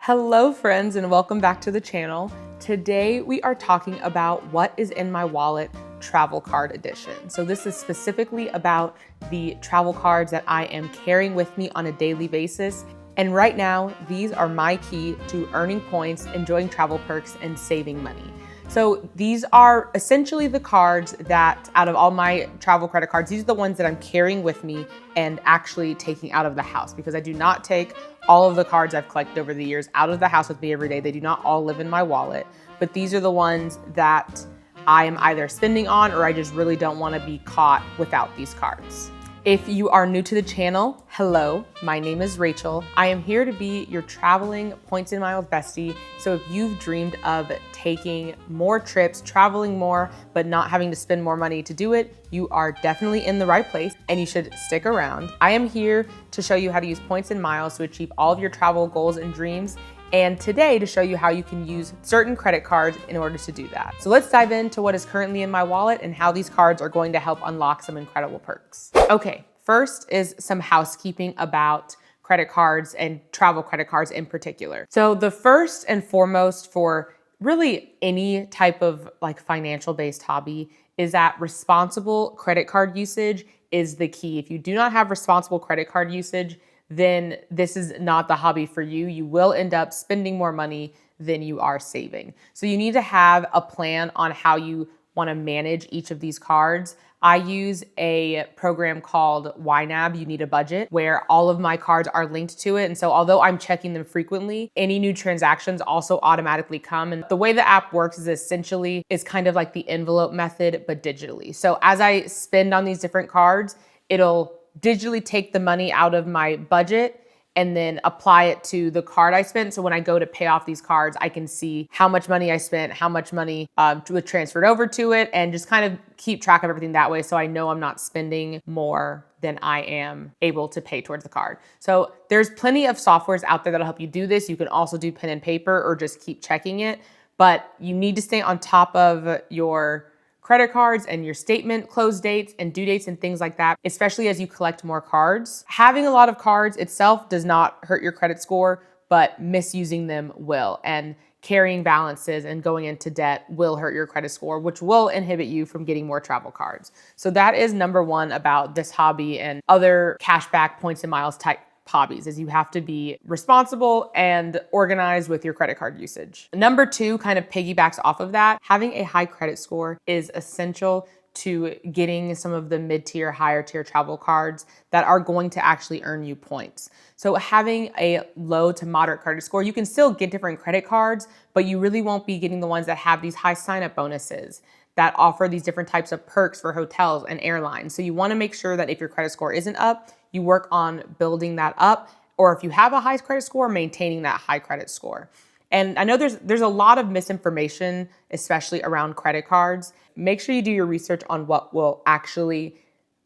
Hello friends and welcome back to the channel. Today we are talking about what is in my wallet travel card edition. So this is specifically about the travel cards that I am carrying with me on a daily basis. And right now, these are my key to earning points, enjoying travel perks, and saving money. So these are essentially the cards that, out of all my travel credit cards, these are the ones that I'm carrying with me and actually taking out of the house, because I do not take all of the cards I've collected over the years out of the house with me every day. They do not all live in my wallet, but these are the ones that I am either spending on or I just really don't want to be caught without these cards. If you are new to the channel, hello, my name is Rachel. I am here to be your traveling points and miles bestie. So if you've dreamed of taking more trips, traveling more, but not having to spend more money to do it, you are definitely in the right place and you should stick around. I am here to show you how to use points and miles to achieve all of your travel goals and dreams, and today to show you how you can use certain credit cards in order to do that. So let's dive into what is currently in my wallet and how these cards are going to help unlock some incredible perks. Okay, first is some housekeeping about credit cards and travel credit cards in particular. So the first and foremost for really any type of financial based hobby is that responsible credit card usage is the key. If you do not have responsible credit card usage, then this is not the hobby for you. You will end up spending more money than you are saving. So you need to have a plan on how you want to manage each of these cards. I use a program called YNAB, You Need a Budget, where all of my cards are linked to it. And so although I'm checking them frequently, any new transactions also automatically come. And the way the app works is essentially is kind of like the envelope method, but digitally. So as I spend on these different cards, it'll digitally take the money out of my budget and then apply it to the card I spent. So when I go to pay off these cards, I can see how much money I spent, how much money was transferred over to it, and just kind of keep track of everything that way. So I know I'm not spending more than I am able to pay towards the card. So there's plenty of softwares out there that'll help you do this. You can also do pen and paper or just keep checking it, but you need to stay on top of your credit cards and your statement close dates and due dates and things like that, especially as you collect more cards. Having a lot of cards itself does not hurt your credit score, but misusing them will. And carrying balances and going into debt will hurt your credit score, which will inhibit you from getting more travel cards. So that is number one about this hobby and other cashback points and miles type hobbies, is you have to be responsible and organized with your credit card usage. Number two kind of piggybacks off of that. Having a high credit score is essential to getting some of the mid-tier, higher tier travel cards that are going to actually earn you points. So having a low to moderate credit score, you can still get different credit cards, but you really won't be getting the ones that have these high sign-up bonuses that offer these different types of perks for hotels and airlines. So you want to make sure that if your credit score isn't up, you work on building that up, or if you have a high credit score, maintaining that high credit score. And I know there's a lot of misinformation, especially around credit cards. Make sure you do your research on what will actually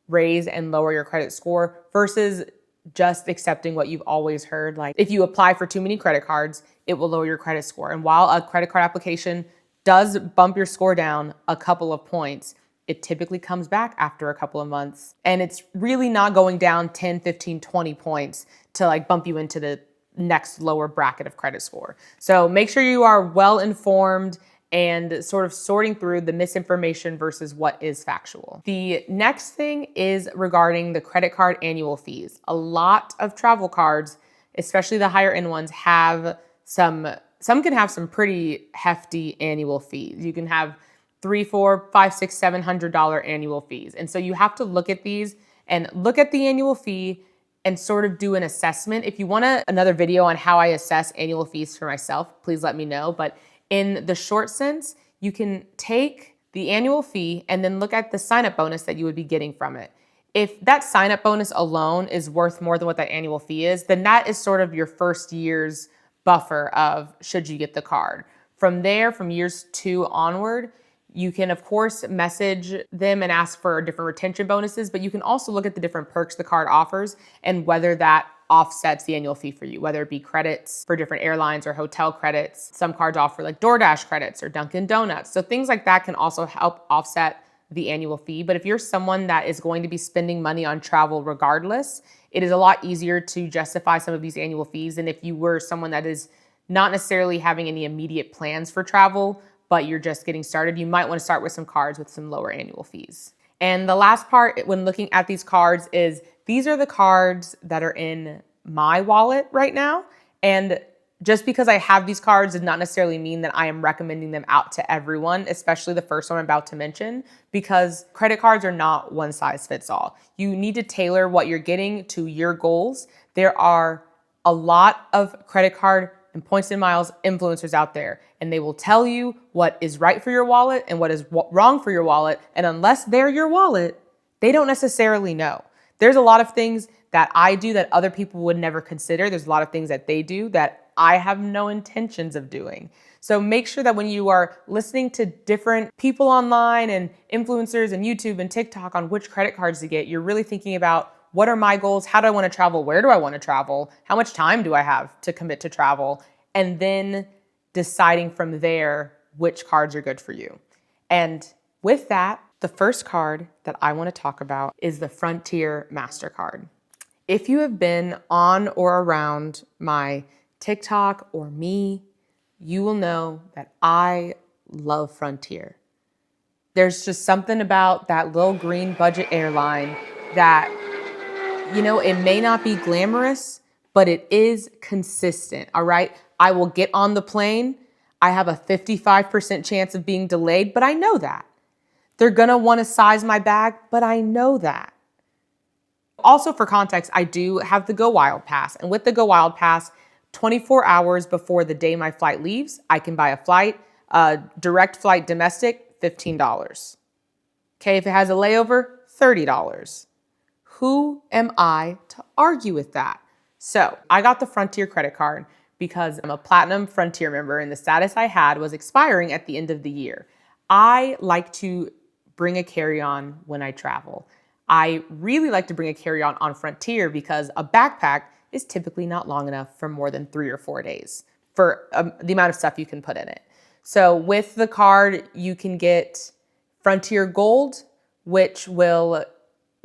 raise and lower your credit score versus just accepting what you've always heard. Like if you apply for too many credit cards, it will lower your credit score. And while a credit card application does bump your score down a couple of points, it typically comes back after a couple of months. And it's really not going down 10, 15, 20 points to bump you into the next lower bracket of credit score. So make sure you are well informed and sort of sorting through the misinformation versus what is factual. The next thing is regarding the credit card annual fees. A lot of travel cards, especially the higher end ones, have some can have some pretty hefty annual fees. You can have $300, $400, $500, $600, $700 annual fees. And so you have to look at these and look at the annual fee and sort of do an assessment. If you want another video on how I assess annual fees for myself, please let me know. But in the short sense, you can take the annual fee and then look at the sign-up bonus that you would be getting from it. If that sign-up bonus alone is worth more than what that annual fee is, then that is sort of your first year's buffer of should you get the card. From there, from years 2 onward, you can, of course, message them and ask for different retention bonuses, but you can also look at the different perks the card offers and whether that offsets the annual fee for you, whether it be credits for different airlines or hotel credits. Some cards offer DoorDash credits or Dunkin' Donuts. So things like that can also help offset the annual fee. But if you're someone that is going to be spending money on travel regardless, it is a lot easier to justify some of these annual fees than if you were someone that is not necessarily having any immediate plans for travel, but you're just getting started, you might want to start with some cards with some lower annual fees. And the last part when looking at these cards is these are the cards that are in my wallet right now. And just because I have these cards does not necessarily mean that I am recommending them out to everyone, especially the first one I'm about to mention, because credit cards are not one size fits all. You need to tailor what you're getting to your goals. There are a lot of credit card and points and miles influencers out there, and they will tell you what is right for your wallet and what is wrong for your wallet. And unless they're your wallet, they don't necessarily know. There's a lot of things that I do that other people would never consider. There's a lot of things that they do that I have no intentions of doing. So make sure that when you are listening to different people online and influencers and YouTube and TikTok on which credit cards to get, you're really thinking about what are my goals? How do I want to travel? Where do I want to travel? How much time do I have to commit to travel? And then deciding from there which cards are good for you. And with that, the first card that I want to talk about is the Frontier Mastercard. If you have been on or around my TikTok or me, you will know that I love Frontier. There's just something about that little green budget airline that, it may not be glamorous, but it is consistent, all right? I will get on the plane. I have a 55% chance of being delayed, but I know that. They're gonna wanna size my bag, but I know that. Also, for context, I do have the Go Wild Pass. And with the Go Wild Pass, 24 hours before the day my flight leaves, I can buy a flight, direct flight domestic, $15. Okay, if it has a layover, $30. Who am I to argue with that? So I got the Frontier credit card because I'm a platinum Frontier member and the status I had was expiring at the end of the year. I like to bring a carry-on when I travel. I really like to bring a carry-on on Frontier because a backpack is typically not long enough for more than 3 or 4 days for the amount of stuff you can put in it. So with the card, you can get Frontier Gold, which will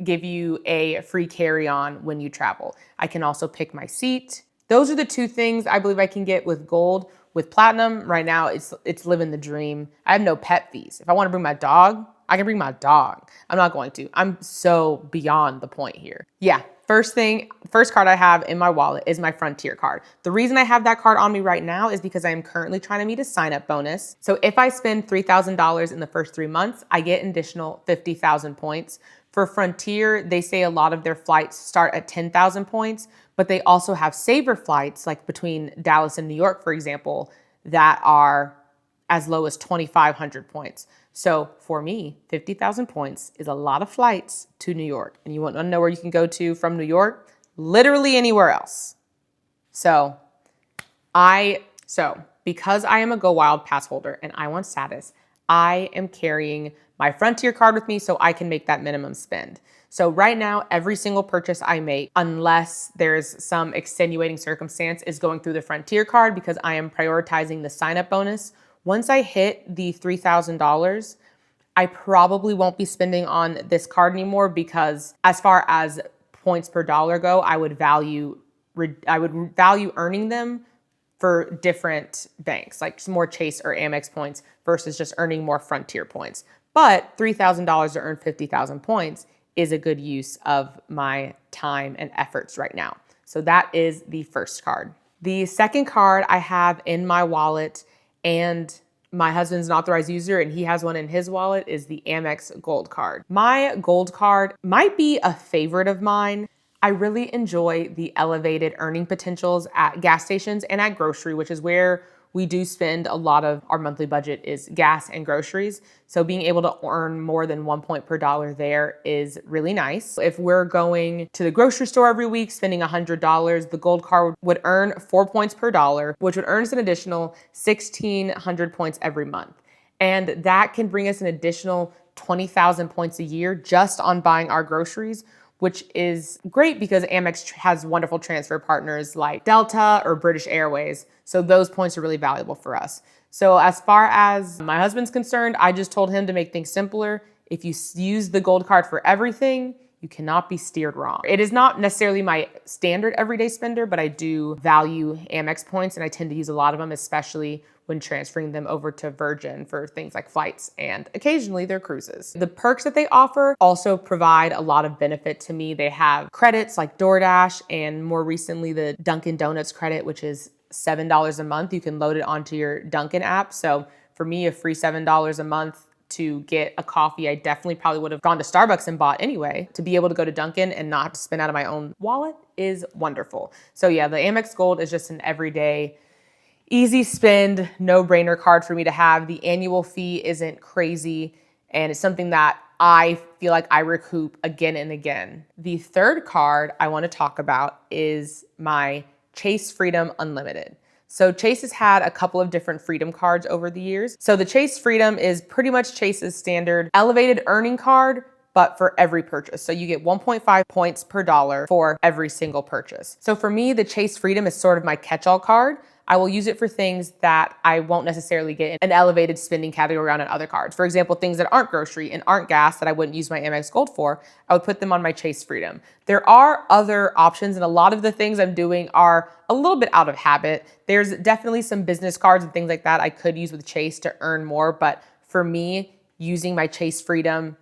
give you a free carry-on when you travel. I can also pick my seat. Those are the two things I believe I can get with Gold. With Platinum, right now, it's living the dream. I have no pet fees. If I want to bring my dog, I can bring my dog. I'm not going to. I'm so beyond the point here. Yeah, first card I have in my wallet is my Frontier card. The reason I have that card on me right now is because I am currently trying to meet a sign-up bonus. So if I spend $3,000 in the first 3 months, I get an additional 50,000 points. For Frontier, they say a lot of their flights start at 10,000 points, but they also have saver flights, like between Dallas and New York, for example, that are as low as 2,500 points. So for me, 50,000 points is a lot of flights to New York. And you want to know where you can go to from New York? Literally anywhere else. So because I am a Go Wild Pass holder and I want status, I am carrying my Frontier card with me so I can make that minimum spend. So right now, every single purchase I make, unless there's some extenuating circumstance, is going through the Frontier card because I am prioritizing the sign-up bonus. Once I hit the $3,000, I probably won't be spending on this card anymore because as far as points per dollar go, I would value earning them for different banks, like more Chase or Amex points versus just earning more Frontier points. But $3,000 to earn 50,000 points is a good use of my time and efforts right now. So that is the first card. The second card I have in my wallet, and my husband's an authorized user and he has one in his wallet, is the Amex Gold card. My Gold card might be a favorite of mine. I really enjoy the elevated earning potentials at gas stations and at grocery, which is where we do spend a lot of our monthly budget is gas and groceries. So being able to earn more than 1 point per dollar there is really nice. If we're going to the grocery store every week, spending $100, the Gold card would earn 4 points per dollar, which would earn us an additional 1,600 points every month. And that can bring us an additional 20,000 points a year just on buying our groceries, which is great because Amex has wonderful transfer partners like Delta or British Airways. So those points are really valuable for us. So as far as my husband's concerned, I just told him to make things simpler. If you use the Gold card for everything, You cannot be steered wrong. It is not necessarily my standard everyday spender, but I do value Amex points and I tend to use a lot of them, especially when transferring them over to Virgin for things like flights and occasionally their cruises. The perks that they offer also provide a lot of benefit to me. They have credits like DoorDash and more recently the Dunkin' Donuts credit, which is $7 a month. You can load it onto your Dunkin' app. So for me, a free $7 a month to get a coffee, I definitely probably would have gone to Starbucks and bought anyway. To be able to go to Dunkin' and not have to spend out of my own wallet is wonderful. So yeah, the Amex Gold is just an everyday easy spend, no-brainer card for me to have. The annual fee isn't crazy, and it's something that I feel like I recoup again and again. The third card I want to talk about is my Chase Freedom Unlimited. So Chase has had a couple of different Freedom cards over the years. So the Chase Freedom is pretty much Chase's standard elevated earning card, but for every purchase. So you get 1.5 points per dollar for every single purchase. So for me, the Chase Freedom is sort of my catch-all card. I will use it for things that I won't necessarily get an elevated spending category on other cards. For example, things that aren't grocery and aren't gas that I wouldn't use my Amex Gold for, I would put them on my Chase Freedom. There are other options, and a lot of the things I'm doing are a little bit out of habit. There's definitely some business cards and things like that I could use with Chase to earn more, but for me, using my Chase Freedom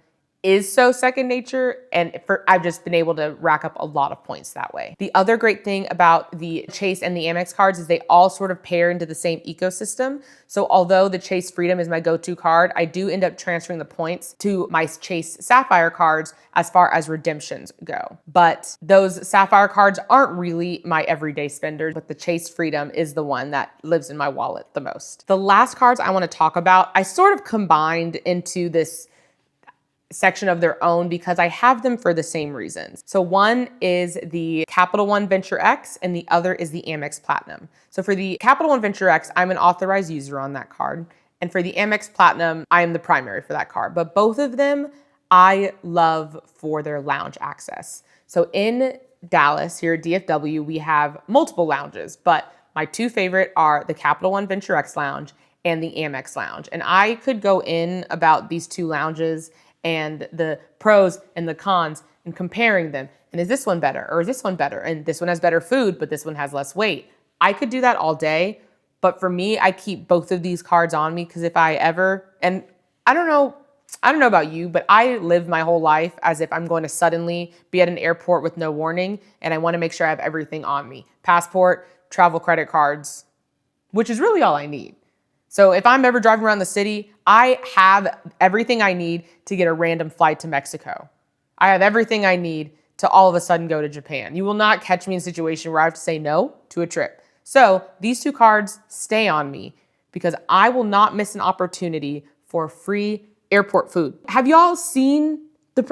is so second nature, and I've just been able to rack up a lot of points that way. The other great thing about the Chase and the Amex cards is they all sort of pair into the same ecosystem. So although the Chase Freedom is my go-to card, I do end up transferring the points to my Chase Sapphire cards as far as redemptions go. But those Sapphire cards aren't really my everyday spender, but the Chase Freedom is the one that lives in my wallet the most. The last cards I want to talk about, I sort of combined into this section of their own because I have them for the same reasons. So one is the Capital One Venture X and the other is the Amex Platinum. So for the Capital One Venture X, I'm an authorized user on that card. And for the Amex Platinum, I am the primary for that card. But both of them I love for their lounge access. So in Dallas, here at DFW, we have multiple lounges, but my two favorite are the Capital One Venture X Lounge and the Amex Lounge. And I could go in about these two lounges and the pros and the cons and comparing them. And is this one better or is this one better? And this one has better food, but this one has less weight. I could do that all day. But for me, I keep both of these cards on me because if I ever, and I don't know about you, but I live my whole life as if I'm going to suddenly be at an airport with no warning. And I want to make sure I have everything on me. Passport, travel credit cards, which is really all I need. So if I'm ever driving around the city, I have everything I need to get a random flight to Mexico. I have everything I need to all of a sudden go to Japan. You will not catch me in a situation where I have to say no to a trip. So these two cards stay on me because I will not miss an opportunity for free airport food. Have y'all seen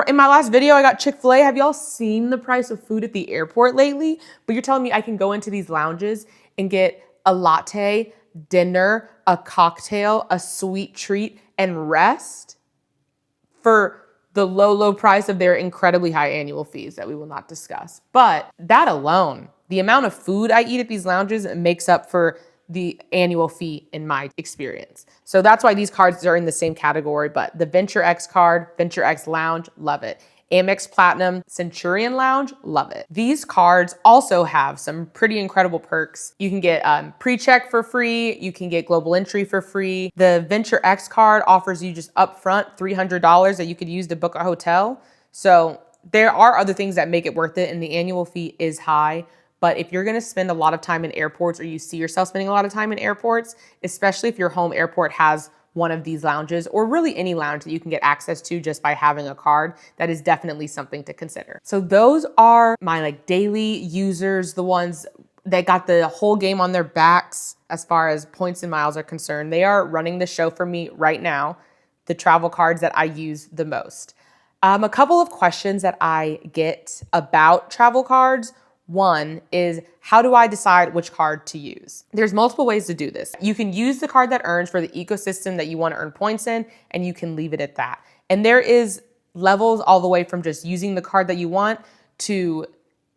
in my last video, I got Chick-fil-A. Have y'all seen the price of food at the airport lately? But you're telling me I can go into these lounges and get a latte, dinner, a cocktail, a sweet treat, and rest for the low price of their incredibly high annual fees that we will not discuss. But that alone, the amount of food I eat at these lounges makes up for the annual fee in my experience. So that's why these cards are in the same category, but the Venture X card, Venture X Lounge, love it. Amex Platinum, Centurion Lounge, love it. These cards also have some pretty incredible perks. You can get pre-check for free. You can get global entry for free. The Venture X card offers you just upfront $300 that you could use to book a hotel. So there are other things that make it worth it, and the annual fee is high. But if you're gonna spend a lot of time in airports or you see yourself spending a lot of time in airports, especially if your home airport has one of these lounges or really any lounge that you can get access to just by having a card, that is definitely something to consider. So those are my daily users, the ones that got the whole game on their backs as far as points and miles are concerned. They are running the show for me right now, the travel cards that I use the most. A couple of questions that I get about travel cards. One is, how do I decide which card to use? There's multiple ways to do this. You can use the card that earns for the ecosystem that you want to earn points in, and you can leave it at that. And there is levels all the way from just using the card that you want to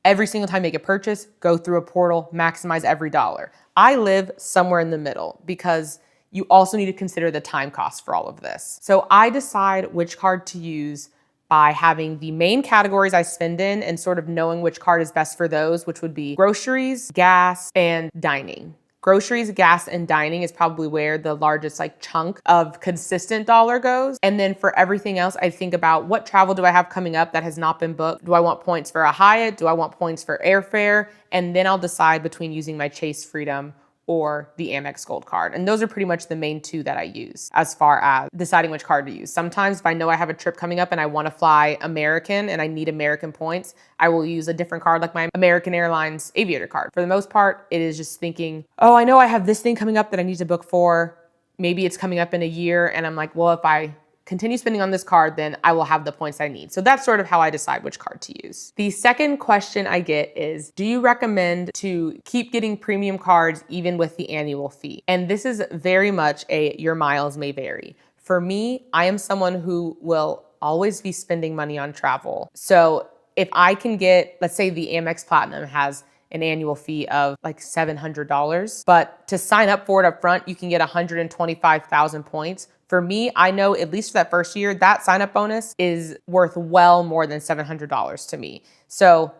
every single time you make a purchase, go through a portal, maximize every dollar. I live somewhere in the middle because you also need to consider the time cost for all of this. So I decide which card to use by having the main categories I spend in and sort of knowing which card is best for those, which would be groceries, gas, and dining. Groceries, gas, and dining is probably where the largest chunk of consistent dollar goes. And then for everything else, I think about what travel do I have coming up that has not been booked? Do I want points for a Hyatt? Do I want points for airfare? And then I'll decide between using my Chase Freedom or the Amex Gold card. And those are pretty much the main two that I use as far as deciding which card to use. Sometimes if I know I have a trip coming up and I wanna fly American and I need American points, I will use a different card like my American Airlines Aviator card. For the most part, it is just thinking, oh, I know I have this thing coming up that I need to book for. Maybe it's coming up in a year and I'm like, well, if I continue spending on this card, then I will have the points I need. So that's sort of how I decide which card to use. The second question I get is, do you recommend to keep getting premium cards even with the annual fee? And this is very much your miles may vary. For me, I am someone who will always be spending money on travel. So if I can get, let's say the Amex Platinum has an annual fee of $700, but to sign up for it up front, you can get 125,000 points. For me, I know at least for that first year, that sign up bonus is worth well more than $700 to me. So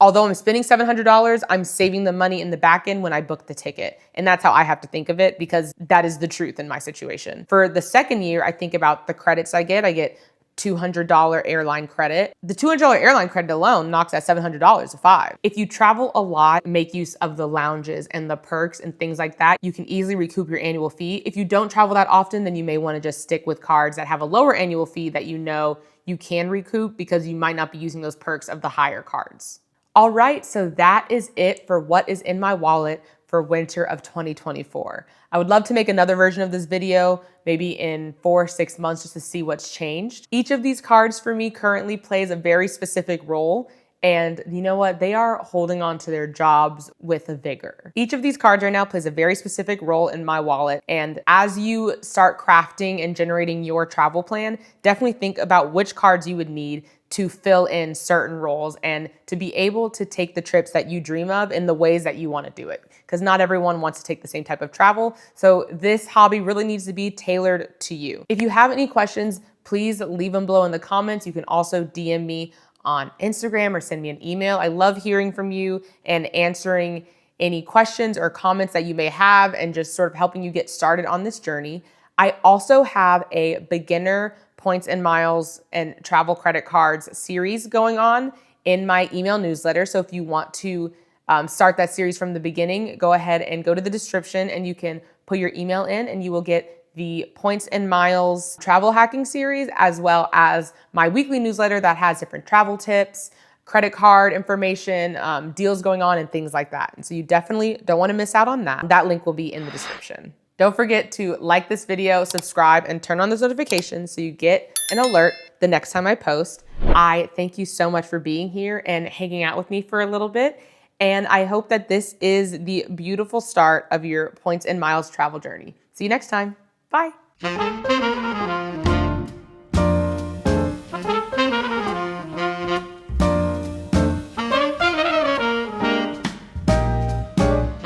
although I'm spending $700, I'm saving the money in the back end when I book the ticket. And that's how I have to think of it because that is the truth in my situation. For the second year, I think about the credits I get. I get $200 airline credit. The $200 airline credit alone knocks that $700 to $500. If you travel a lot, make use of the lounges and the perks and things like that, you can easily recoup your annual fee. If you don't travel that often, then you may want to just stick with cards that have a lower annual fee that you know you can recoup because you might not be using those perks of the higher cards. All right, so that is it for what is in my wallet for winter of 2024. I would love to make another version of this video, maybe in 4 or 6 months just to see what's changed. Each of these cards for me currently plays a very specific role. And you know what? They are holding on to their jobs with a vigor. Each of these cards right now plays a very specific role in my wallet. And as you start crafting and generating your travel plan, definitely think about which cards you would need to fill in certain roles and to be able to take the trips that you dream of in the ways that you want to do it. Because not everyone wants to take the same type of travel. So this hobby really needs to be tailored to you. If you have any questions, please leave them below in the comments. You can also DM me on Instagram or send me an email. I love hearing from you and answering any questions or comments that you may have and just sort of helping you get started on this journey. I also have a beginner points and miles and travel credit cards series going on in my email newsletter. So if you want to start that series from the beginning, go ahead and go to the description and you can put your email in and you will get the Points and Miles travel hacking series, as well as my weekly newsletter that has different travel tips, credit card information, deals going on and things like that. And so you definitely don't want to miss out on that. That link will be in the description. Don't forget to like this video, subscribe, and turn on those notifications so you get an alert the next time I post. I thank you so much for being here and hanging out with me for a little bit. And I hope that this is the beautiful start of your Points and Miles travel journey. See you next time. Bye.